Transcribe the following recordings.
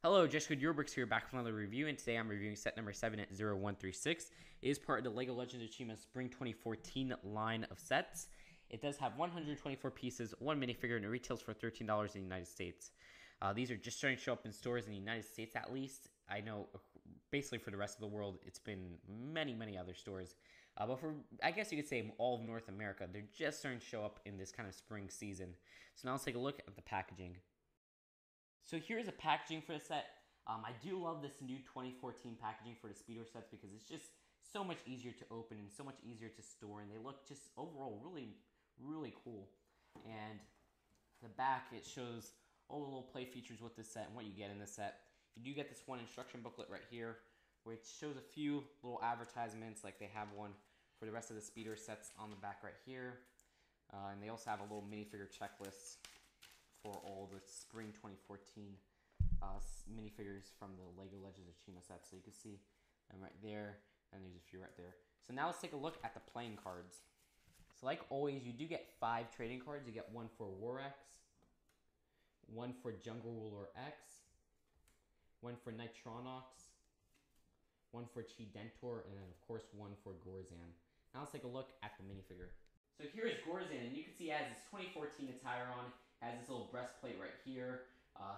Hello, Jessica Yearbrooks here, back with another review, and today I'm reviewing set number 7 at 0136. It is part of the LEGO Legends of Chima Spring 2014 line of sets. It does have 124 pieces, one minifigure, and it retails for $13 in the United States. These are just starting to show up in stores in the United States at least. I know basically for the rest of the world, it's been many other stores. But for, I guess you could say, all of North America, they're just starting to show up in this kind of spring season. So now let's take a look at the packaging. So here's a packaging for the set. I do love this new 2014 packaging for the Speedorz sets because it's just so much easier to open and so much easier to store, and they look just overall really cool. And the back, it shows all the little play features with this set and what you get in this set. You do get this one instruction booklet right here, which shows a few little advertisements, like they have one for the rest of the Speedorz sets on the back right here. And they also have a little minifigure checklist for all the spring 2014 minifigures from the LEGO Legends of Chima set. So you can see them right there, and there's a few right there. So now let's take a look at the playing cards. So like always, you do get 5 trading cards. You get one for War X, one for Jungle Ruler X, one for Nitronox, one for Chidentor, and then of course one for Gorzan. Now let's take a look at the minifigure. So here is Gorzan, and you can see it has his 2014 attire on. Has this little breastplate right here,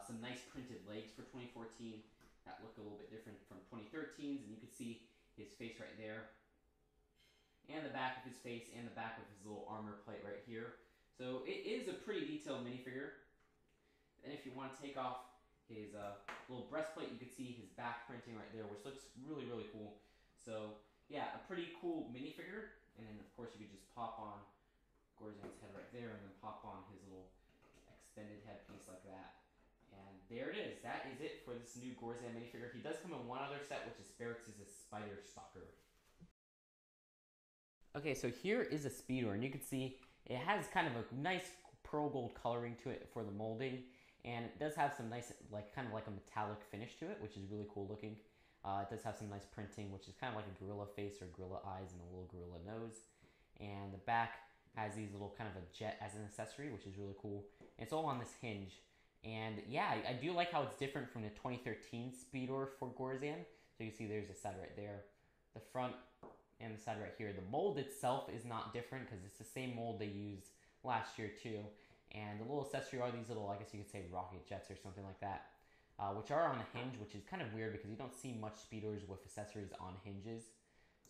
some nice printed legs for 2014 that look a little bit different from 2013's, and you can see his face right there, and the back of his face, and the back of his little armor plate right here. So it is a pretty detailed minifigure. And if you want to take off his little breastplate, you can see his back printing right there, which looks really cool. So yeah, a pretty cool minifigure. And then of course you could just pop on Gorzan's head right there, and then pop on his little extended headpiece like that. And there it is. That is it for this new Gorzan minifigure. He does come in one other set, which is Speedorz' Spider Stalker. Okay, so here is a Speedorz, and you can see it has kind of a nice pearl gold coloring to it for the molding, and it does have some nice, kind of like a metallic finish to it, which is really cool looking. It does have some nice printing, which is kind of like a gorilla face or gorilla eyes and a little gorilla nose. And the back has these little kind of a jet as an accessory, which is really cool. And it's all on this hinge. And yeah, I do like how it's different from the 2013 Speedorz for Gorzan. So you can see there's a side right there, the front and the side right here. The mold itself is not different because it's the same mold they used last year too. And the little accessory are these little, I guess you could say, rocket jets or something like that, which are on a hinge, which is kind of weird because you don't see much Speedorz with accessories on hinges.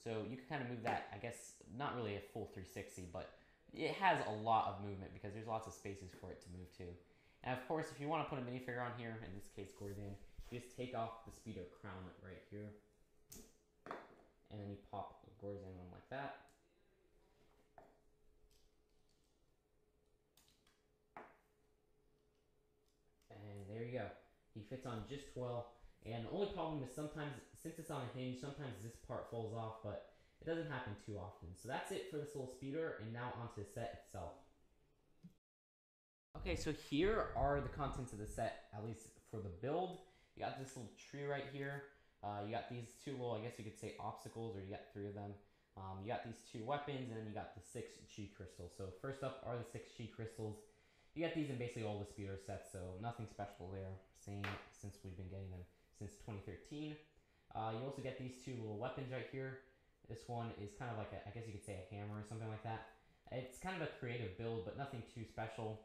So you can kind of move that, I guess, not really a full 360, but it has a lot of movement because there's lots of spaces for it to move to. And of course, if you want to put a minifigure on here, in this case Gorzan, you just take off the Speedorz crown right here, and then you pop the Gorzan on like that. And there you go. He fits on just well. And the only problem is sometimes, since it's on a hinge, sometimes this part falls off, but it doesn't happen too often. So that's it for this little Speedorz, and now onto the set itself. Okay, so here are the contents of the set, at least for the build. You got this little tree right here. You got these 2 little, I guess you could say, obstacles, or you got 3 of them. You got these 2 weapons, and then you got the 6 chi crystals. So first up are the 6 chi crystals. You get these in basically all the Speedorz sets, so nothing special there, same since we've been getting them since 2013. You also get these 2 little weapons right here. This one is kind of like I guess you could say a hammer or something like that. It's kind of a creative build, but nothing too special.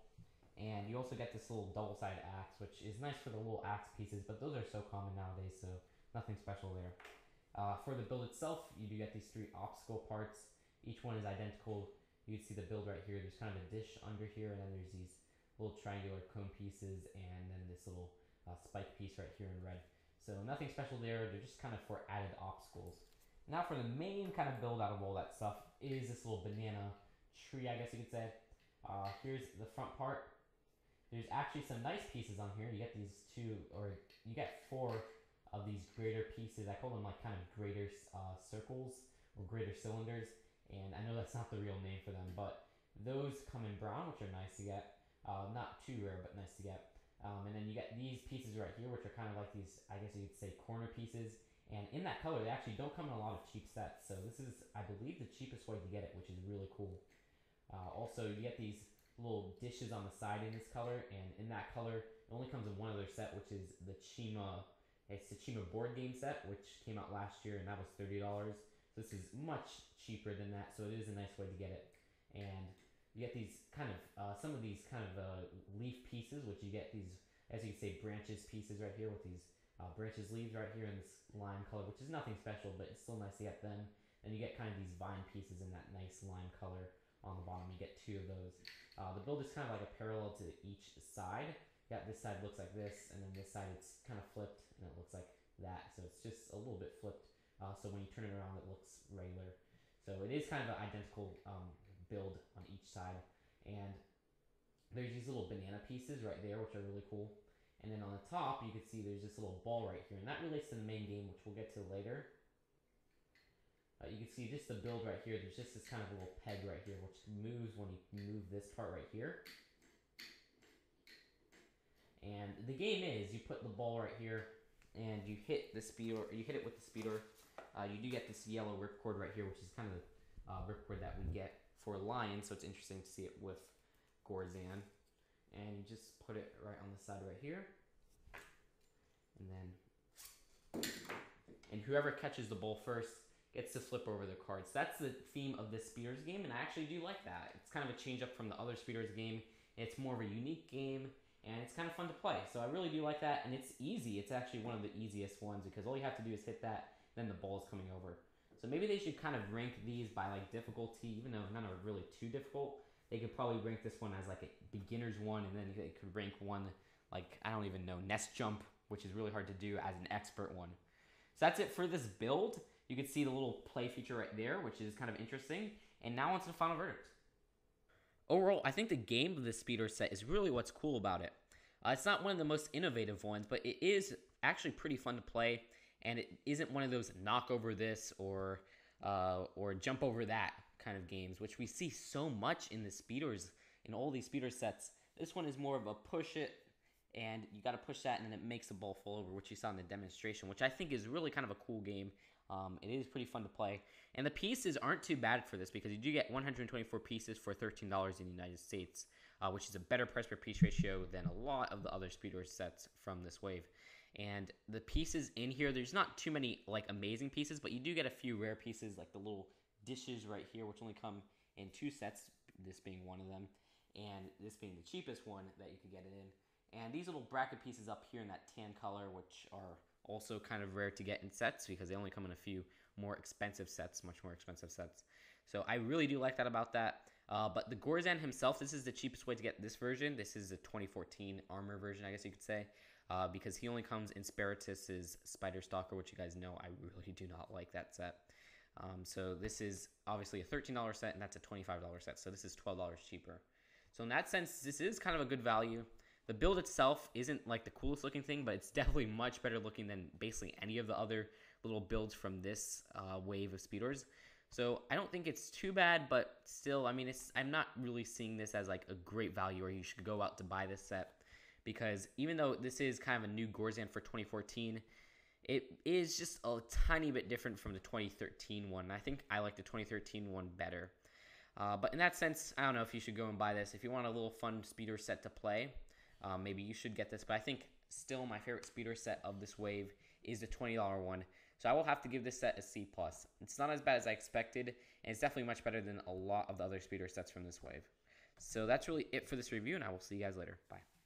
And you also get this little double-sided axe, which is nice for the little axe pieces, but those are so common nowadays, so nothing special there. For the build itself, you do get these 3 obstacle parts. Each one is identical. You can see the build right here. There's kind of a dish under here, and then there's these little triangular cone pieces, and then this little spike piece right here in red. So nothing special there. They're just kind of for added obstacles. Now for the main kind of build out of all that stuff is this little banana tree, I guess you could say. Here's the front part. There's actually some nice pieces on here. You get these 2, or you get 4 of these greater pieces. I call them like kind of greater circles or greater cylinders. And I know that's not the real name for them, but those come in brown, which are nice to get. Not too rare, but nice to get. And then you get these pieces right here, which are kind of like these, I guess you could say, corner pieces. And in that color, they actually don't come in a lot of cheap sets. So this is, I believe, the cheapest way to get it, which is really cool. Also, you get these little dishes on the side in this color, and in that color It only comes in one other set, which is the Chima. It's the Chima board game set, which came out last year, and that was $30. So this is much cheaper than that. So it is a nice way to get it. And you get these kind of some of these kind of leaf pieces, which you get these, as you can say, branches pieces right here with these branches leaves right here in this lime color, which is nothing special, but it's still nice to get them. And you get kind of these vine pieces in that nice lime color on the bottom. You get 2 of those. The build is kind of like a parallel to each side. Yeah, this side looks like this, and then this side it's kind of flipped, and it looks like that. So it's just a little bit flipped. So when you turn it around, it looks regular. So it is kind of an identical build on each side. And there's these little banana pieces right there, which are really cool. And then on the top, you can see there's this little ball right here, and that relates to the main game, which we'll get to later. You can see just the build right here. There's just this kind of little peg right here, which moves when you move this part right here. And the game is you put the ball right here, and you hit the Speedorz. You hit it with the Speedorz. You do get this yellow ripcord right here, which is kind of the ripcord that we get for Lion. So it's interesting to see it with Gorzan. And you just put it right on the side right here, and whoever catches the ball first gets to flip over the cards. That's the theme of this Speedorz game, and I actually do like that. It's kind of a change up from the other Speedorz game. It's more of a unique game, and it's kind of fun to play. So I really do like that, and it's easy. It's actually one of the easiest ones because all you have to do is hit that, then the ball is coming over. So maybe they should kind of rank these by like difficulty, even though none are really too difficult. They could probably rank this one as like a beginner's one, and then they could rank one like, I don't even know, nest jump, which is really hard to do, as an expert one. So that's it for this build. You can see the little play feature right there, which is kind of interesting. And now on to the final verdict. Overall, I think the game of this Speedorz set is really what's cool about it. It's not one of the most innovative ones, but it is actually pretty fun to play, and it isn't one of those knock over this or jump over that kind of games, which we see so much in the Speedorz, in all these Speedorz sets. This one is more of a push it, and you got to push that, and then it makes the ball fall over, which you saw in the demonstration, which I think is really kind of a cool game. It is pretty fun to play, and the pieces aren't too bad for this because you do get 124 pieces for $13 in the United States, which is a better price per piece ratio than a lot of the other Speedorz sets from this wave. And the pieces in here, there's not too many like amazing pieces, but you do get a few rare pieces like the little dishes right here, which only come in 2 sets, this being one of them, and this being the cheapest one that you could get it in. And these little bracket pieces up here in that tan color, which are also kind of rare to get in sets because they only come in a few more expensive sets, much more expensive sets. So I really do like that about that. But the Gorzan himself, this is the cheapest way to get this version. This is the 2014 armor version, I guess you could say, because he only comes in Spiritus's Spider Stalker, which you guys know I really do not like that set. So this is obviously a $13 set, and that's a $25 set. So this is $12 cheaper. So in that sense, this is kind of a good value. The build itself isn't like the coolest looking thing, but it's definitely much better looking than basically any of the other little builds from this wave of Speedorz. So I don't think it's too bad, but still, I mean, I'm not really seeing this as like a great value or you should go out to buy this set, because even though this is kind of a new Gorzan for 2014, it is just a tiny bit different from the 2013 one. I think I like the 2013 one better. But in that sense, I don't know if you should go and buy this. If you want a little fun Speedorz set to play, maybe you should get this. But I think still my favorite Speedorz set of this wave is the $20 one. So I will have to give this set a C+. It's not as bad as I expected, and it's definitely much better than a lot of the other Speedorz sets from this wave. So that's really it for this review, and I will see you guys later. Bye.